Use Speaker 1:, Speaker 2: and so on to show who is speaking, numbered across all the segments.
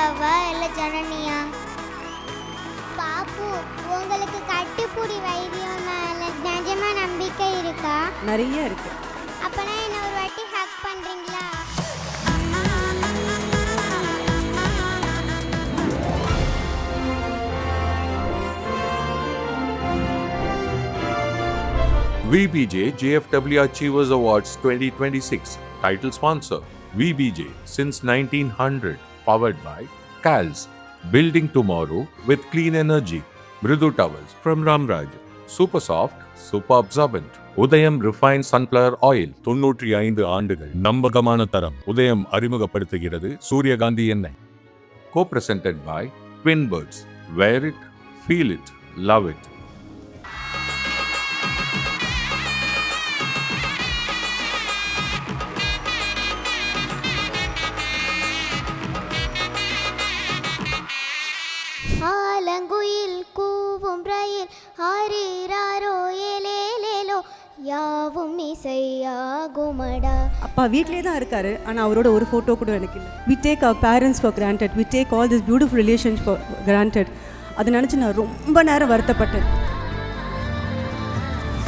Speaker 1: பாப்பாவா இல்லை ஜனனியா? பாப்பு, உங்களுக்கு கட்டுப்புடி வைத்தியம் மேலே நிஜமா நம்பிக்கை இருக்கா?
Speaker 2: நிறைய இருக்கு.
Speaker 1: அப்பனா என்ன ஒரு வாட்டி ஹக் பண்றீங்களா?
Speaker 3: VBJ JFW Achievers Awards 2026. Title sponsor VBJ since 1900. Powered by CALS. Building tomorrow with clean energy. Mridu towels from Ramraj. Super soft, super absorbent. உதயம் ரிஃபைன் சன்ஃப்ளவர் ஆயில் 95 ஆண்டுகள் நம்பகமான தரம். உதயம் அறிமுகப்படுத்துகிறது சூரியகாந்தி எண்ணெய். Co-presented by Twin Birds. Wear it, feel it, love it.
Speaker 1: ஆலங்குயில் கூவும் ரயில் ஆரீராரோ ஏலேலேலோ யாவும் இசையாகுமடா.
Speaker 2: அப்பா வீட்டிலே தான் இருக்காரு, ஆனால் அவரோட ஒரு ஃபோட்டோ கூட எனக்கு இல்லை. We take our parents for granted, we take all this beautiful relations for granted. அதை நினச்சி நான் ரொம்ப நேரம் வருத்தப்பட்டேன்.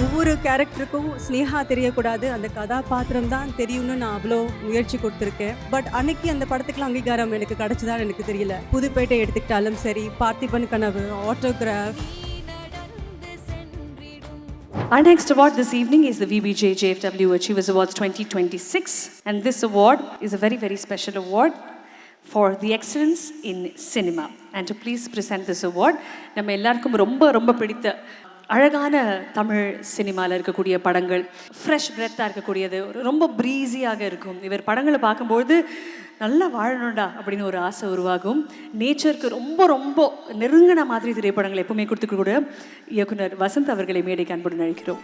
Speaker 2: ஒவ்வொரு கேரக்டருக்கும் ஸ்னேகா தெரியக்கூடாது, அந்த கதாபாத்திரம் தான் தெரியும்னு நான் அவ்வளோ முயற்சி கொடுத்துருக்கேன். பட் அன்னைக்கு அந்த படத்துக்குலாம் அங்கீகாரம் எனக்கு கிடச்சதான்னு எனக்கு தெரியல. புதுப்பேட்டை எடுத்துக்கிட்டாலும் சரி, பார்த்திபன் கனவு, autograph.
Speaker 4: Our next award this evening is the VBJ JFW Achievers Awards 2026, and this award is a very, very special award for the excellence in cinema. And to please present this award, நம்ம எல்லாருக்கும் ரொம்ப ரொம்ப பிடித்த அழகான தமிழ் சினிமாவில் இருக்கக்கூடிய படங்கள், fresh பிரெத்தாக இருக்கக்கூடியது, ரொம்ப ப்ரீஸியாக இருக்கும். இவர் படங்களை பார்க்கும்போது நல்லா வாழணும்டா அப்படின்னு ஒரு ஆசை உருவாகும். நேச்சருக்கு ரொம்ப ரொம்ப நெருங்கின மாதிரி திரைப்படங்கள் எப்பவுமே கொடுத்துக்கூட இயக்குனர் வசந்த் அவர்களை மேடைக்கு அன்புடன் அழைக்கிறோம்.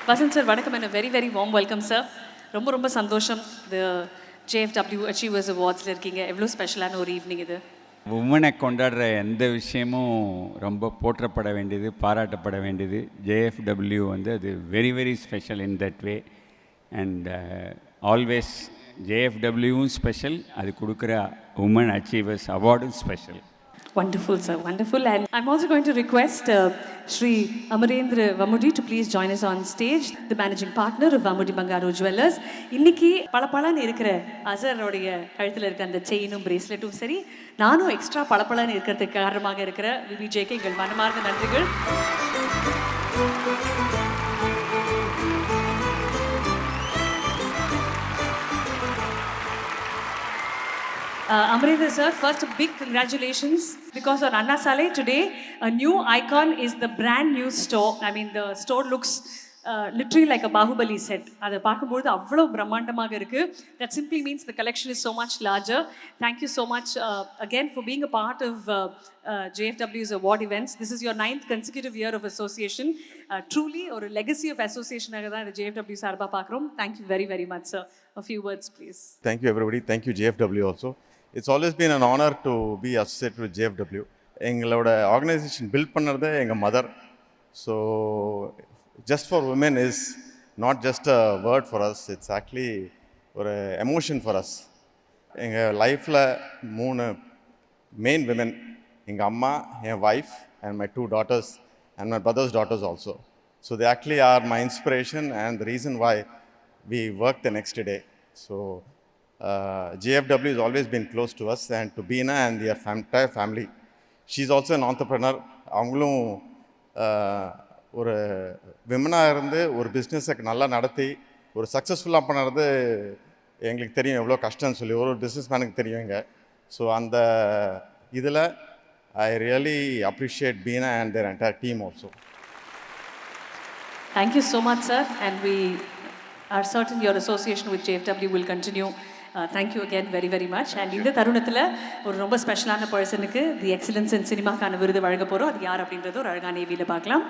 Speaker 4: வசந்த் சார் வணக்கம், என்ன very very warm welcome sir. ரொம்ப ரொம்ப சந்தோஷம் இந்த JFW அச்சீவர்ஸ் அவார்ட்ஸில் இருக்கீங்க. எவ்வளோ ஸ்பெஷலான ஒரு ஈவினிங் இது.
Speaker 5: உமனை கொண்டாடுற எந்த விஷயமும் ரொம்ப போற்றப்பட வேண்டியது, பாராட்டப்பட வேண்டியது. JFW வந்து அது very very special in that way. And always JFWவும் ஸ்பெஷல், அது கொடுக்குற உமன் அச்சீவர்ஸ் அவார்டும் ஸ்பெஷல்.
Speaker 4: Wonderful, sir. Wonderful. And I'm also going to request Shri Amarendra Vamudi to please join us on stage, the managing partner of Vamudi Bangaru Jewellers. இன்னைக்கு பளபளன்னு இருக்கிற அசரோடைய கழுத்தில் இருக்க அந்த செயினும் பிரேஸ்லெட்டும் சரி, நானும் எக்ஸ்ட்ரா பளபளன்னு இருக்கிறதுக்கு காரணமாக இருக்கிற விபிஜேக்கு எங்கள் மனமார்ந்த நன்றிகள். Amarendra sir, first a big congratulations because on Anna Salai today a new icon is the brand new store. I mean the store looks literally like a Bahubali set. அதை பார்க்கும்போது அவ்வளோ பிரம்மாண்டமாக இருக்குது. That simply means the collection is so much larger. Thank you so much again for being a part of JFW's award events. This is your 9th consecutive year of association. Truly ஒரு legacy of association-ஆக தான் இந்த JFW சார்பாக பார்க்குறோம். Thank you very very much sir. A few words please.
Speaker 6: Thank you everybody. Thank you JFW also. It's always been an honor to be associated with JFW. எங்களோட organisation build பண்ணுறது எங்கள் mother. So just for women is not just a word for us, it's actually ஒரு emotion for us. எங்கள் லைஃப்பில் 3 main women, எங்கள் அம்மா, என் wife and my 2 daughters and my brother's daughters also. So they actually are my inspiration and the reason why we work the next day. So JFW has always been close to us and to Beena and their entire family. She's also an entrepreneur. அவங்களும் ஒரு விமனாக இருந்து ஒரு பிஸ்னஸை நல்லா நடத்தி ஒரு சக்ஸஸ்ஃபுல்லாக பண்ணுறது எங்களுக்கு தெரியும் எவ்வளோ கஷ்டம்னு சொல்லி ஒரு பிஸ்னஸ் மேனுக்கு தெரியுங்க. ஸோ அந்த இதில் I really appreciate Beena and their entire team also.
Speaker 4: Thank you so much sir, and we are certain your association with JFW will continue. Thank you again very very much. And இந்த தருணத்தில் ஒரு ரொம்ப ஸ்பெஷலான பர்சனுக்கு தி excellence இன் சினிமாக்கான விருது வழங்க போகிறோம். அது யார் அப்படின்றது ஒரு அழகான ஏவியில் பார்க்கலாம்.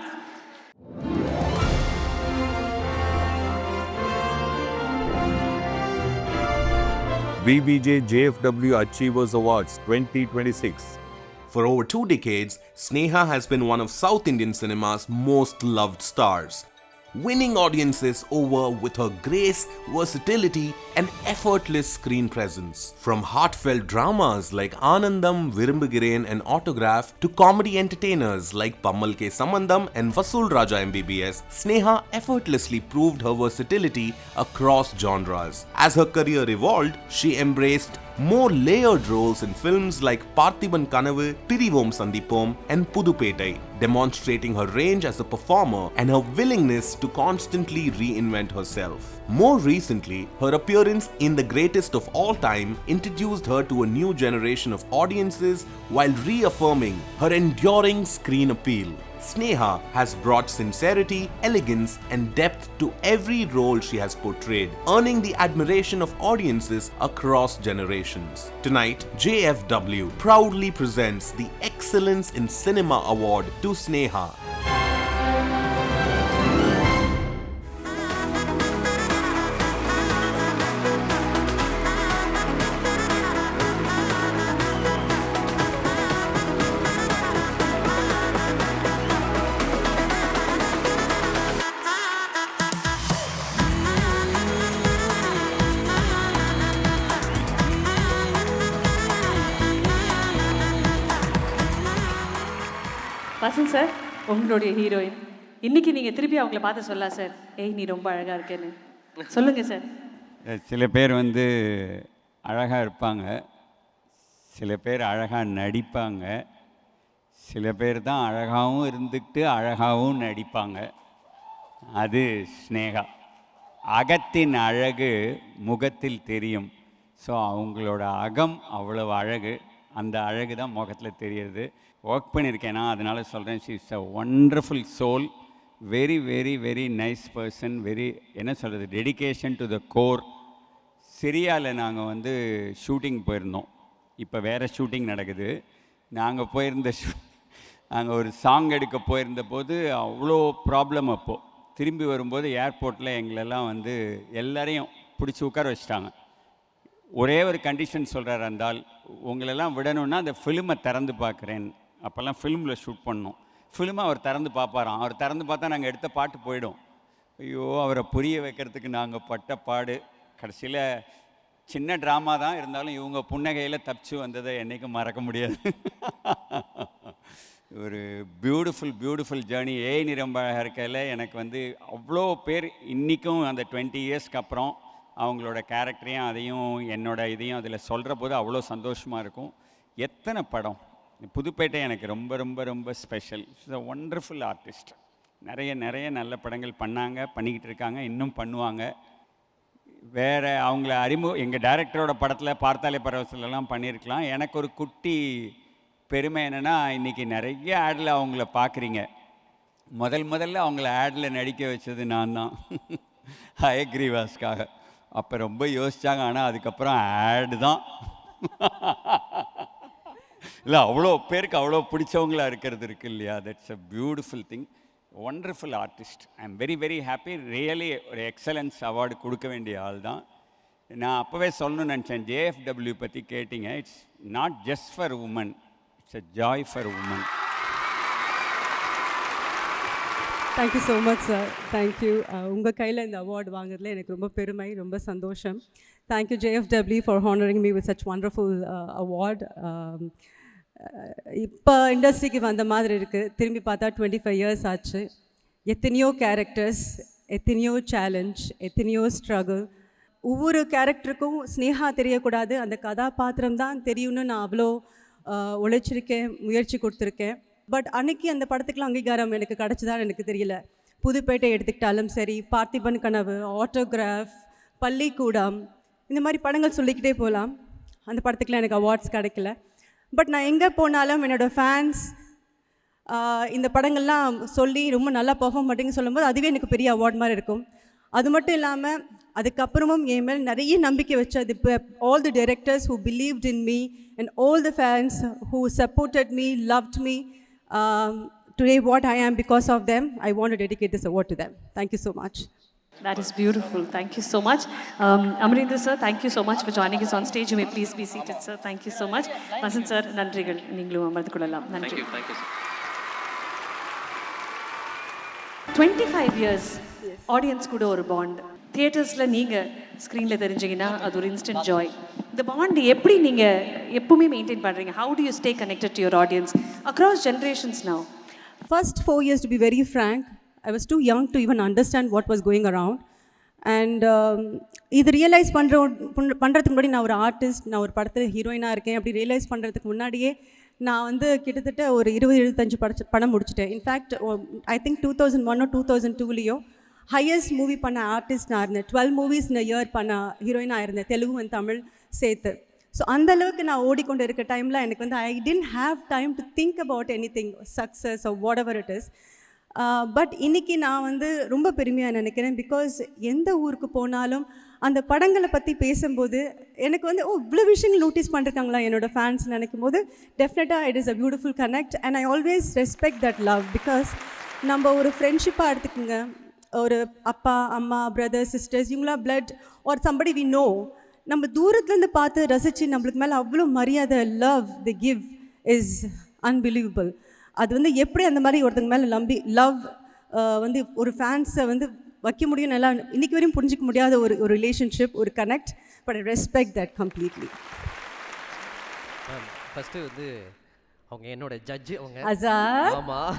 Speaker 3: VBJ JFW Achievers Awards 2026.
Speaker 7: For over 2 decades, Sneha has been one of South Indian cinema's most loved stars, winning audiences over with her grace, versatility, and effortless screen presence. From heartfelt dramas like Anandam, Virumbugiren, and Autograph to comedy entertainers like Pammal K. Samandam and Vasool Raja MBBS, Sneha effortlessly proved her versatility across genres. As her career evolved, she embraced more layered roles in films like Parthiban Kanavu, Pirivom Sandipom, and Pudupettai, demonstrating her range as a performer and her willingness to constantly reinvent herself. More recently, her appearance in The Greatest of All Time introduced her to a new generation of audiences while reaffirming her enduring screen appeal. Sneha has brought sincerity, elegance, and depth to every role she has portrayed, earning the admiration of audiences across generations. Tonight, JFW proudly presents the Excellence in Cinema Award to Sneha.
Speaker 4: Vasanth sir, உங்களுடைய heroine இன்னைக்கு நீங்கள் திருப்பி அவங்கள பார்த்து சொல்லலாம் sir, ஏய் நீ ரொம்ப அழகாக இருக்கேன்னு சொல்லுங்கள் சார்.
Speaker 5: சில பேர் வந்து அழகாக இருப்பாங்க, சில பேர் அழகாக நடிப்பாங்க, சில பேர் தான் அழகாகவும் இருந்துக்கிட்டு அழகாகவும் நடிப்பாங்க. அது ஸ்னேகா. அகத்தின் அழகு முகத்தில் தெரியும். ஸோ அவங்களோட அகம் அவ்வளவு அழகு, அந்த அழகு தான் முகத்தில் தெரியுது. ஒர்க் பண்ணியிருக்கேன்னா அதனால் சொல்கிறேன், she is a wonderful soul, very very very nice person, very என்ன சொல்கிறது, டெடிகேஷன் டு த கோர். சிரியாவில் நாங்கள் வந்து ஷூட்டிங் போயிருந்தோம், இப்போ வேறு ஷூட்டிங் நடக்குது. நாங்கள் போயிருந்த நாங்கள் ஒரு சாங் எடுக்க போயிருந்த போது அவ்வளோ ப்ராப்ளம். அப்போது திரும்பி வரும்போது ஏர்போர்ட்டில் எங்களெல்லாம் வந்து எல்லாரையும் பிடிச்சி உட்கார வச்சிட்டாங்க. ஒரே ஒரு கண்டிஷன் சொல்கிறார் அந்தால், உங்களெல்லாம் விடணுன்னா அந்த ஃபிலிமை திறந்து பார்க்குறேன். அப்போல்லாம் ஃபிலிமில் ஷூட் பண்ணோம். ஃபிலிமை அவர் திறந்து பார்ப்பாராம். அவர் திறந்து பார்த்தா நாங்கள் எடுத்த பாட்டு போயிடும். ஐயோ, அவரை புரிய வைக்கிறதுக்கு நாங்கள் பட்ட பாடு. கடைசியில் சின்ன ட்ராமா தான் இருந்தாலும் இவங்க புன்னகையில் தப்பிச்சு வந்ததை என்றைக்கும் மறக்க முடியாது. ஒரு பியூட்டிஃபுல் ஜேர்னி. ஏய் நீ ரொம்ப அழகாக இருக்கையில் எனக்கு வந்து அவ்வளோ பேர் இன்றைக்கும் அந்த 20 இயர்ஸ்க்கு அப்புறம் அவங்களோட கேரக்டரையும் அதையும் என்னோட இதையும் அதில் சொல்கிற போது அவ்வளோ சந்தோஷமாக இருக்கும். எத்தனை படம். புதுப்பேட்டை எனக்கு ரொம்ப ரொம்ப ரொம்ப special. It's a wonderful artist. நிறைய நல்ல படங்கள் பண்ணிக்கிட்டு இருக்காங்க, இன்னும் பண்ணுவாங்க. வேறு அவங்கள எங்கள் டைரக்டரோட படத்தில் பார்த்தாலே பரவசலாம் பண்ணியிருக்கலாம். எனக்கு ஒரு குட்டி பெருமை என்னென்னா, இன்றைக்கி நிறைய ஆடில் அவங்கள பார்க்குறீங்க. முதல்ல அவங்கள ஆடில் நடிக்க வச்சது நான் தான், ஹயக்ரீவாஸ்க்காக. அப்போ ரொம்ப யோசித்தாங்க, ஆனால் அதுக்கப்புறம் ஆடு தான். இல்லை, அவ்வளோ பேருக்கு அவ்வளோ பிடிச்சவங்களாக இருக்கிறது இருக்கு இல்லையா? That's a beautiful thing. Wonderful artist. I am very very happy. Really ஒரு எக்ஸலன்ஸ் அவார்டு கொடுக்க வேண்டிய ஆள் தான். நான் அப்போவே சொல்லணும்னு நினச்சேன், JFW பற்றி கேட்டிங்க. It's not just for woman, it's a joy for woman.
Speaker 2: Thank you so much sir, thank you. உங்கள் கையில் இந்த அவார்டு வாங்குறதுல எனக்கு ரொம்ப பெருமை, ரொம்ப சந்தோஷம். Thank you JFW for honouring me with such wonderful award. இப்போ இண்டஸ்ட்ரிக்கு வந்த மாதிரி இருக்குது. திரும்பி பார்த்தா 25 இயர்ஸ் ஆச்சு. எத்தனையோ கேரக்டர்ஸ், எத்தனையோ சேலஞ்ச், எத்தனையோ ஸ்ட்ரகிள். ஒவ்வொரு கேரக்டருக்கும் ஸ்னேகா தெரியக்கூடாது, அந்த கதாபாத்திரம் தான் தெரியும்னு நான் அவ்வளோ உழைச்சிருக்கேன், முயற்சி கொடுத்துருக்கேன். பட் அன்றைக்கி அந்த படத்துக்குலாம் அங்கீகாரம் எனக்கு கிடச்சிதான்னு எனக்கு தெரியல. புதுப்பேட்டை எடுத்துக்கிட்டாலும் சரி, பார்த்திபன் கனவு, ஆட்டோகிராஃப், பள்ளிக்கூடம், இந்த மாதிரி படங்கள் சொல்லிக்கிட்டே போகலாம். அந்த படத்துக்குலாம் எனக்கு அவார்ட்ஸ் கிடைக்கல. பட் நான் எங்கே போனாலும் என்னோடய ஃபேன்ஸ் இந்த படங்கள்லாம் சொல்லி ரொம்ப நல்லா பெர்ஃபார்ம் பண்ணுறீங்கன்னு சொல்லும்போது அதுவே எனக்கு பெரிய அவார்ட் மாதிரி இருக்கும். அது மட்டும் இல்லாமல் அதுக்கப்புறமும் என் மேல் நிறைய நம்பிக்கை வச்சது all the directors who believed in me and all the fans who supported me, loved me. Today what I am because of them, I want to dedicate this award to them. Thank you so much.
Speaker 4: That is beautiful. Thank you so much. Amarendra sir, thank you so much for joining us on stage. You may please be seated, sir. Thank you so much. Vasanth sir, நன்றிகள். நீங்களும் அமர்ந்து கொள்ளலாம். நன்றி.
Speaker 8: Thank you, sir.
Speaker 4: 25 years audience கூட ஒரு bond. தியேட்டர்ஸில் நீங்கள் ஸ்க்ரீனில் தெரிஞ்சிங்கன்னா அது ஒரு இன்ஸ்டன்ட் ஜாய். இந்த பாண்ட் எப்படி நீங்கள் எப்பவுமே மெயின்டைன் பண்ணுறீங்க? How to you stay connected to your audience across generations now?
Speaker 2: First 4 years, to be very frank, I was too young to even understand what was going around. And இது realise பண்ணுறதுக்கு முன்னாடி நான் ஒரு artist, நான் ஒரு படத்தில் ஹீரோயினாக இருக்கேன் அப்படி ரியலைஸ் பண்ணுறதுக்கு முன்னாடியே நான் வந்து கிட்டத்தட்ட ஒரு 20-25 படம் முடிச்சிட்டேன். இன்ஃபேக்ட் ஐ திங்க் 2001 or 2002லேயோ ஹையஸ்ட் மூவி பண்ண ஆர்டிஸ்ட் நான் இருந்தேன். 12 மூவிஸ் இந்த இயர் பண்ண ஹீரோயினாக இருந்தேன், தெலுங்கு அண்ட் தமிழ் சேர்த்து. ஸோ அந்தளவுக்கு நான் ஓடிக்கொண்டு இருக்க டைமில் எனக்கு வந்து I didn't have time to think about anything success or whatever it is. But இன்றைக்கி நான் வந்து ரொம்ப பெருமையாக நினைக்கிறேன். பிகாஸ் எந்த ஊருக்கு போனாலும் அந்த படங்களை பற்றி பேசும்போது எனக்கு வந்து இவ்வளோ விஷயங்கள் நோட்டீஸ் பண்ணிருக்காங்களா என்னோடய ஃபேன்ஸ் நினைக்கும் போது டெஃபினட்டாக it is a beautiful connect. And I always respect that love. Because நம்ம ஒரு ஃப்ரெண்ட்ஷிப்பாக எடுத்துக்கோங்க, ஒரு அப்பா அம்மா பிரதர்ஸ் சிஸ்டர்ஸ் இவங்களாம் blood or somebody we know, நம்ம தூரத்துலேருந்து பார்த்து ரசித்து நம்மளுக்கு மேலே அவ்வளோ மரியாதை love they give is unbelievable. அது வந்து எப்படி அந்த மாதிரி ஒருத்தங்க மேலே லவ் வந்து ஒரு ஃபேன்ஸை வந்து வைக்க முடியும் நல்லா இன்றைக்கி வரையும் புரிஞ்சிக்க முடியாத ஒரு ரிலேஷன்ஷிப், ஒரு connect. But I respect that completely.
Speaker 8: Ma'am first வந்து அவங்க என்னோட ஜட்ஜு அவங்க.
Speaker 2: அசார்.
Speaker 8: ஆமாம்.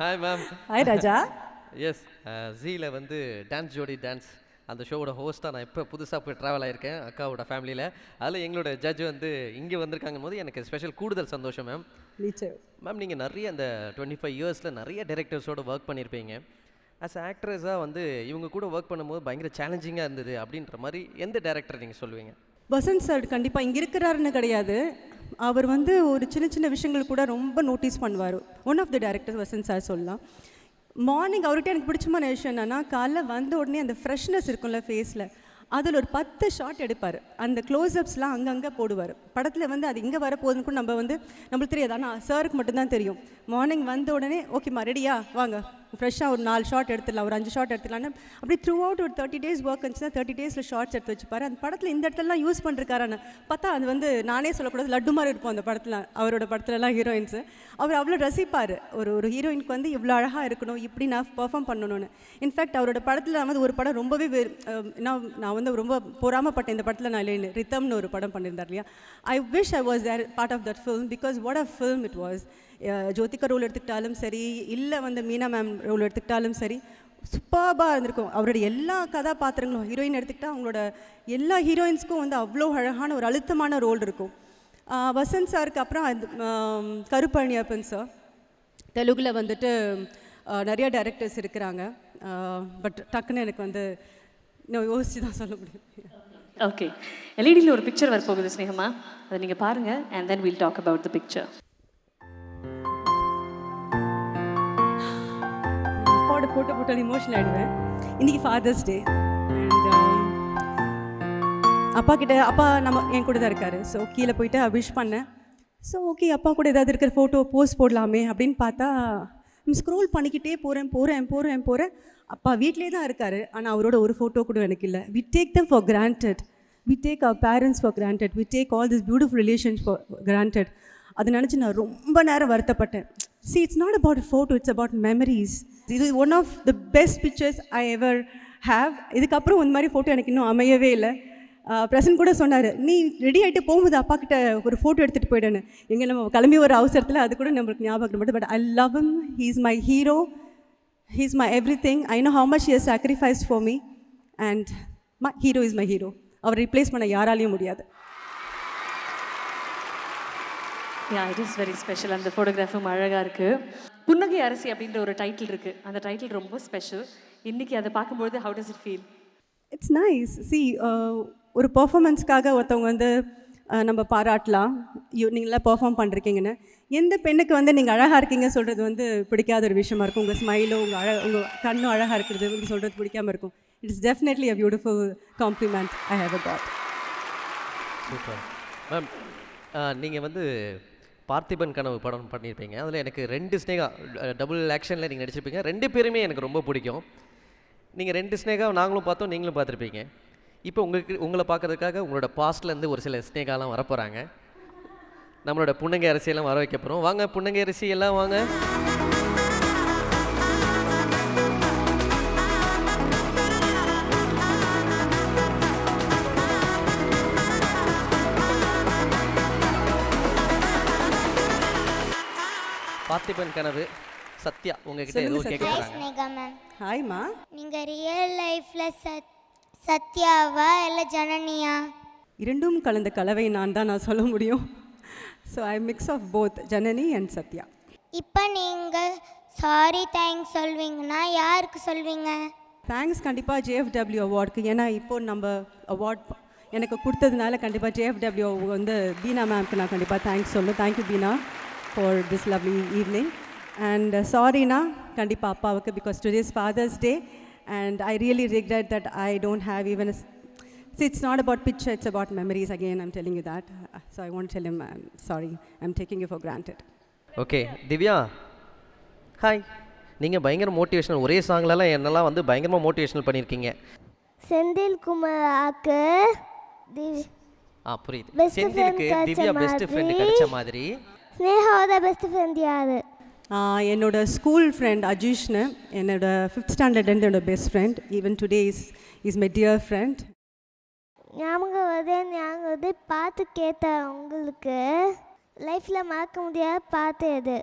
Speaker 8: Hi ma'am.
Speaker 2: ஹாய் ராஜா.
Speaker 8: எஸ், ஜீல வந்து டான்ஸ் ஜோடி டான்ஸ் அந்த ஷோவோட ஹோஸ்ட்டாக நான் இப்போ புதுசாக போய் ட்ராவல் ஆகியிருக்கேன் அக்காவோட ஃபேமிலியில். அதில் எங்களோட ஜட்ஜ் வந்து இங்கே வந்திருக்காங்கும் போது எனக்கு ஸ்பெஷல் கூடுதல் சந்தோஷம் மேம். மேம் நீங்கள் நிறைய அந்த 25 இயர்ஸில் நிறைய டைரக்டர்ஸோடு ஒர்க் பண்ணியிருப்பீங்க. ஆஸ் ஆக்ட்ரஸாக வந்து இவங்க கூட ஒர்க் பண்ணும்போது பயங்கர சேலஞ்சிங்காக இருந்தது அப்படின்ற மாதிரி எந்த டைரக்டர் நீங்கள் சொல்லுவீங்க?
Speaker 2: வசந்த் சார் கண்டிப்பாக இங்கே இருக்கிறாருன்னு கிடையாது, அவர் வந்து ஒரு சின்ன சின்ன விஷயங்கள் கூட ரொம்ப நோட்டீஸ் பண்ணுவார். One of the directors Vasanth sir சொல்லலாம். மார்னிங் அவர்கிட்ட எனக்கு பிடிச்சமான விஷயம் என்னென்னா காலைல வந்த உடனே அந்த ஃப்ரெஷ்னஸ் இருக்கும்ல ஃபேஸில், அதில் ஒரு 10 ஷாட் எடுப்பார். அந்த க்ளோஸ்அப்ஸ்லாம் அங்கங்கே போடுவார். படத்தில் வந்து அது இங்கே வரப்போகுதுன்னு கூட நம்மளுக்கு தெரியாது, ஆனால் சாருக்கு மட்டும்தான் தெரியும். மார்னிங் வந்த உடனே ஓகேம்மா ரெடியா வாங்க ஃப்ரெஷ்ஷாக ஒரு 4 ஷாட் எடுத்துடலாம், ஒரு 5 ஷாட் எடுத்துடலான்னு அப்படி த்ரூ அவுட் ஒரு 30 days ஒர்க் இருந்துச்சுன்னா 30 daysல ஷார்ட்ஸ் எடுத்து வச்சுப்பார். அந்த படத்தில் இந்த இடத்துலலாம் யூஸ் பண்ணிருக்காரான்னு பார்த்தா அது வந்து நானே சொல்லக்கூடாது லட்டு மாதிரி இருப்போம் அந்த படத்தில். அவரோட படத்துலலாம் ஹீரோயின்ஸு அவர் அவ்வளோ ரசிப்பார். ஒரு ஹீரோயினுக்கு வந்து இவ்வளோ அழகாக இருக்கணும், இப்படி நான் பெர்ஃபார்ம் பண்ணணும்னு. இன்ஃபேக்ட் அவரோட படத்தில் வந்து ஒரு படம் ரொம்பவே நான் வந்து ரொம்ப பொறாமப்பட்டேன் இந்த படத்தில். நான் இல்லைன்னு ரித்தம்னு ஒரு படம் பண்ணியிருந்தார் இல்லையா. I wish I was there part of that film because what a film it was. Jyothika role எடுத்துக்கிட்டாலும் சரி, இல்லை வந்து மீனா மேம் ரோல் எடுத்துக்கிட்டாலும் சரி, சூப்பராக இருந்திருக்கும். அவரோட எல்லா கதாபாத்திரங்களும் ஹீரோயின் எடுத்துக்கிட்டால் அவங்களோட எல்லா ஹீரோயின்ஸ்க்கும் வந்து அவ்வளோ அழகான ஒரு அழுத்தமான ரோல் இருக்கும். வசந்த் சாருக்கு அப்புறம் கருப்பழனியப்பன் சார், தெலுங்கில் வந்துட்டு நிறைய டைரக்டர்ஸ் இருக்கிறாங்க. பட் டக்குன்னு எனக்கு வந்து இன்னும் யோசிச்சு தான் சொல்ல முடியும்.
Speaker 4: ஓகே, எல்இடியில் ஒரு பிக்சர் வரப்போகுது ஸ்னேகமா, அதை நீங்கள் பாருங்கள் and then will talk about the picture.
Speaker 2: அப்பாவோட ஃபோட்டோ போட்டால் இமோஷனல் ஆகிடுவேன். இன்றைக்கி ஃபாதர்ஸ் டே அண்ட் அப்பா நம்ம என் கூட தான் இருக்கார். ஸோ கீழே போயிட்டு விஷ் பண்ணேன். ஸோ ஓகே அப்பா கூட ஏதாவது இருக்கிற ஃபோட்டோ போஸ்ட் போடலாமே அப்படின்னு பார்த்தா ஸ்க்ரோல் பண்ணிக்கிட்டே போகிறேன். அப்பா வீட்டிலே தான் இருக்கார், ஆனால் அவரோட ஒரு ஃபோட்டோ கூட எனக்கு இல்லை. We take them for granted, we take our parents for granted, we take all this beautiful relations for granted. அதை நினச்சி நான் ரொம்ப நேரம் வருத்தப்பட்டேன். See, it's not about a photo, it's about memories. This is one of the best pictures I ever have. இதுக்கப்புறம் இந்த மாதிரி photo எனக்கு இன்னும் அமையவே இல்லை. பிரசன் கூட சொன்னார், நீ ரெடி ஆகிட்டு போகும்போது அப்பா கிட்ட ஒரு ஃபோட்டோ எடுத்துகிட்டு போயிடன்னு. எங்கே நம்ம கிளம்பி ஒரு அவசரத்தில் அது கூட நம்மளுக்கு ஞாபகம் மட்டும். But I love him, he is my hero, he is my everything. I know how much he has sacrificed for me and my hero is my hero. அவர் ரீப்ளேஸ் பண்ண யாராலையும் முடியாது.
Speaker 4: It is very special. அந்த ஃபோட்டோகிராஃபும் அழகாக இருக்குது. புன்னகை அரசி அப்படின்ற ஒரு டைட்டில் இருக்குது, அந்த டைட்டில் ரொம்ப ஸ்பெஷல். இன்றைக்கி அதை பார்க்கும்போது how does it feel?
Speaker 2: It's nice. C ஒரு பர்ஃபார்மன்ஸ்க்காக ஒருத்தவங்க வந்து நம்ம பாராட்டலாம், நீங்களாம் பர்ஃபார்ம் பண்ணுறீங்கன்னு. எந்த பெண்ணுக்கு வந்து நீங்கள் அழகாக இருக்கீங்க சொல்கிறது வந்து பிடிக்காத ஒரு விஷயமா இருக்கும். உங்கள் ஸ்மைலும் உங்கள் கண்ணும் அழகாக இருக்கிறது வந்து சொல்கிறது பிடிக்காமல் இருக்கும். It is definitely a beautiful compliment I have a got.
Speaker 8: Super ma'am. நீங்கள் வந்து பார்த்திபன் கனவு படம் பண்ணியிருப்பீங்க. அதில் எனக்கு 2 ஸ்னேகா டபுள் ஆக்ஷனில் நீங்கள் நடிச்சிருப்பீங்க. 2 பேருமே எனக்கு ரொம்ப பிடிக்கும். நீங்கள் 2 ஸ்னேகாவை நாங்களும் பார்த்தோம், நீங்களும் பார்த்துருப்பீங்க. இப்போ உங்களை பார்க்கறதுக்காக உங்களோட பாஸ்ட்லேருந்து ஒரு சில ஸ்னேகாலாம் வரப்போகிறாங்க. நம்மளோட புன்னங்கை அரிசியெல்லாம் வர வைக்க போகிறோம். வாங்க புன்னங்கை அரிசி எல்லாம் வாங்க. பார்த்திபன் கனவு சத்யா உங்ககிட்ட ஏதோ கேட்க போறாங்க.
Speaker 1: ஸ்னேகா மேம்,
Speaker 2: ஹாய்மா.
Speaker 1: நீங்க ரியல் லைஃப்ல சத்யாவா இல்ல ஜனனியா?
Speaker 2: இரண்டும் கலந்த கலவை நான் சொல்ல முடியும். So I mix of both Janani and Sathya.
Speaker 1: இப்போ நீங்க சாரி தேங்க்ஸ் சொல்வீங்கன்னா யாருக்கு சொல்வீங்க?
Speaker 2: தேங்க்ஸ் கண்டிப்பாக JFW அவார்டுக்கு. ஏன்னா இப்போ நம்ம அவார்ட் எனக்கு கொடுத்ததுனால கண்டிப்பாக JFW வந்து பீனா மேம்க்கு நான் கண்டிப்பாக தேங்க்ஸ் சொல்லுவேன். Thank you Beena for this lovely evening. And சாரினா கண்டிப்பாக அப்பாவுக்கு, because today is father's day and I really regret that I don't have even a... See, it's not about picture, it's about memories. Again, I'm telling you that. So I want to tell him, I'm sorry, I'm taking you for granted.
Speaker 8: Okay Divya, hi. நீங்கள் பயங்கர motivational, ஒரே சாங்லலாம் என்னெல்லாம் வந்து பயங்கரமாக motivational பண்ணியிருக்கீங்க.
Speaker 1: செந்தில் குமாருக்கு
Speaker 8: புரியுது. செந்திலுக்கு Divya best friend கிடைச்ச மாதிரி
Speaker 1: ஸ்னேகாவோட பெஸ்ட் ஃப்ரெண்ட் யாரு?
Speaker 2: என்னோட ஸ்கூல் ஃப்ரெண்ட் அஜீஷ்னு, என்னோட 5th ஸ்டாண்டர்ட்லேருந்து என்னோட best friend. Even today is my dear friend.
Speaker 1: ஞாபகம் வந்து பார்த்து கேட்டேன், உங்களுக்கு லைஃப்பில் மறக்க முடியாத பார்த்து எது?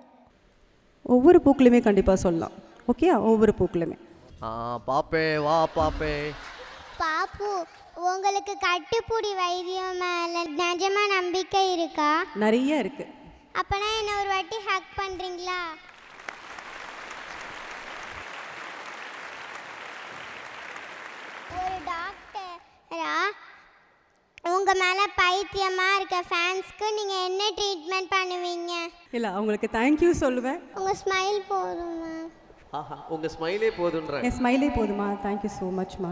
Speaker 2: ஒவ்வொரு பூக்களுமே கண்டிப்பாக சொல்லலாம். ஓகே, ஒவ்வொரு பூக்களுமே.
Speaker 8: பாப்பே வா பாப்பே.
Speaker 1: பாப்பு, உங்களுக்கு கட்டுப்பூடி வைத்தியம் மேலே நிஜமாக நம்பிக்கை இருக்கா?
Speaker 2: நிறைய இருக்குது.
Speaker 1: அப்போனா என்ன ஒரு வாட்டி ஹக் பண்ணுறீங்களா? ஒரு டாக்டரா உங்கள் மேலே பைத்தியமாக இருக்க ஃபேன்ஸ்க்கு நீங்கள் என்ன ட்ரீட்மெண்ட் பண்ணுவீங்க?
Speaker 2: இல்லை, அவங்களுக்கு தேங்க்யூ சொல்லுவேன்.
Speaker 1: உங்கள் ஸ்மைல் போதுமா?
Speaker 8: உங்கள் ஸ்மைலே போதுன்ற.
Speaker 2: என் ஸ்மைலே போதுமா? தேங்க்யூ ஸோ மச்மா.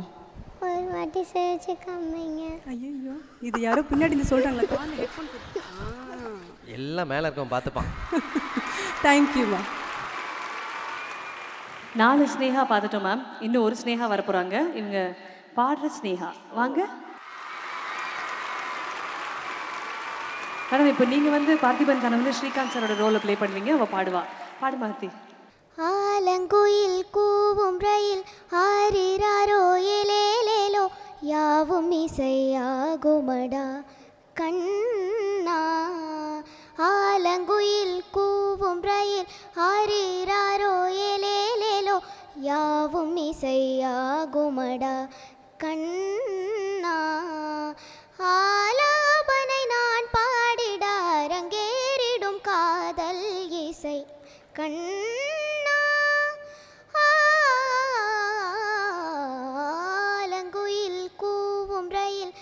Speaker 1: ஒரு வாட்டி சிரிச்சு காமிங்க.
Speaker 2: ஐயோ, இது யாரோ பின்னாடி இருந்து சொல்கிறாங்களா? கால் ஹெட்ஃபோன்
Speaker 8: எல்லாம் மேலே இருக்கவன் பார்த்துப்பான்.
Speaker 2: தேங்க்யூம்மா.
Speaker 4: 4 ஸ்னேகா பார்த்துட்டோம் மேம். இன்னும் ஒரு ஸ்னேகா வரப்போகிறாங்க. இவங்க பாடுற ஸ்னேகா. வாங்க மேடம். இப்போ நீங்கள் வந்து பார்த்திபன் கனவுல ஸ்ரீகாந்த் சாரோட ரோலை ப்ளே பண்ணுவீங்க. அவள் பாடுவா. பாடு மாத்தி.
Speaker 1: ஆலங்குயில் கூவும் ரயில் ஆரிராரோ ஏலேலேலோ யாவும் இசையாகுமடா கண்ணா. ஆலங்குயில் கூவும் ரயில் ஆரிராரோ ஏலேலேலோ யாவும் இசையாகுமடா கண்ணா. ஆலாபனை நான் பாடிட அரங்கேறிடும் காதல் இசை கண்ணா. ஆலங்குயில் கூவும் ரயில்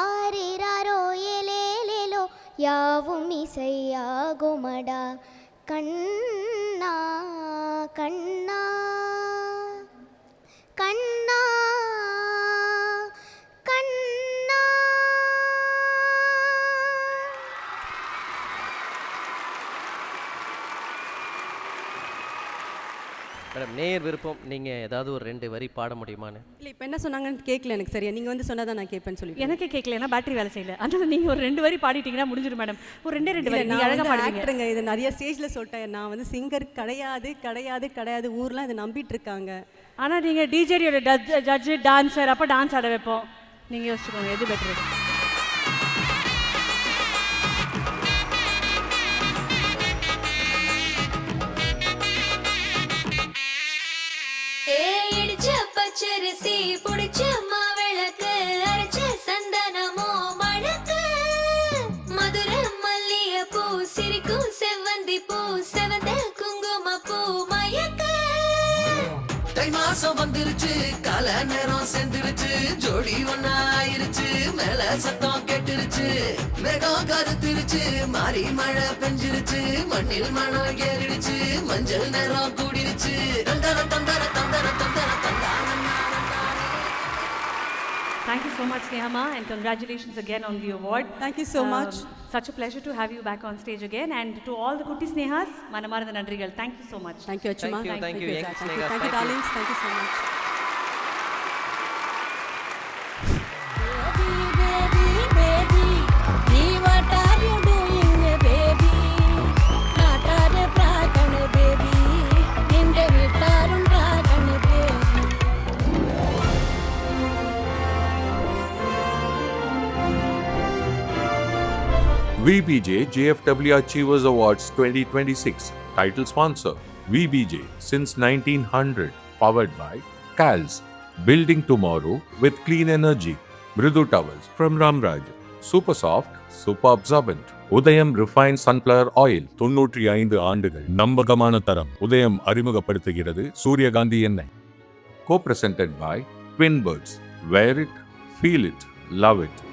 Speaker 1: ஆரிராரோ ஏலேலேலோ யாவும் இசையாகுமடா கண்ணா கண்ணா கண்ணா கண்ணா.
Speaker 8: மேடம் நேர் விருப்பம், நீங்கள் ஏதாவது ஒரு 2 வரி பாட முடியுமான்னு?
Speaker 2: இல்லை, இப்போ என்ன சொன்னாங்கன்னு கேட்கல எனக்கு சரியா. நீங்கள் வந்து சொன்னால் தான் நான் கேட்பேன்னு சொல்லிட்டு.
Speaker 4: எனக்கே கேட்கல, ஏன்னா பேட்டரி வேலை செய்யல. அதனால நீங்கள் ஒரு 2 வரி பாடிட்டீங்கன்னா முடிஞ்சிடும் மேடம். ஒரு 2 வரி நீங்கள் அழகாக பாடுவீங்க.
Speaker 2: இதை நிறைய ஸ்டேஜில் சொல்லிட்டேன். நான் வந்து சிங்கர் கிடையாது கிடையாது கிடையாது. ஊர்லாம் இதை நம்பிட்டு இருக்காங்க.
Speaker 4: ஆனால் நீங்கள் டிஜேடியோட ஜட்ஜு டான்ஸர், அப்போ டான்ஸ் ஆட வைப்போம். நீங்கள் யோசிச்சுக்கோங்க எது பெட்ரு.
Speaker 9: பச்சரிசி புடிச்ச மாவிளக்கு அரைச்ச சந்தனமோ மணக்கு மதுர மல்லிய பூ சிரிக்கும் செவ்வந்தி பூ செவந்த குங்கும பூ மயக்க.
Speaker 10: தை மாசம் வந்துருச்சு, கால நேரம் செந்துருச்சு, ஜோடி ஒன்னா ஆயிருச்சு, மேல சத்தம் கேட்டுருச்சு, மேகம் கருத்துருச்சு, மாறி மழை பெஞ்சிருச்சு, மண்ணில் மணம் ஏறிடுச்சு, மஞ்சள் நேரம் கூடிருச்சு. தந்தர தந்தர தந்தர தந்தர தந்தான.
Speaker 4: Thank you so much, Snehama, and congratulations again on the award.
Speaker 2: Thank you so much.
Speaker 4: Such a pleasure to have you back on stage again. And to all the Kutti Snehas, Manamaranda Nandrigal, thank you so much.
Speaker 2: Thank you, Achuma.
Speaker 8: Thank you, young Snehas.
Speaker 2: Thank you, darlings. Thank you so much.
Speaker 3: VBJ JFW Achievers Awards 2026. Title sponsor VBJ since 1900. Powered by CALS. Building tomorrow with clean energy. Mridu towels from Ramraj. Super soft, super absorbent. உதயம் refine sunflower oil 95 ஆண்டுகள் நம்பகமான தரம். உதயம் அறிமுகப்படுத்துகிறது சூரியகாந்தி எண்ணெய். Co-presented by Twin Birds. Wear it, feel it, love it.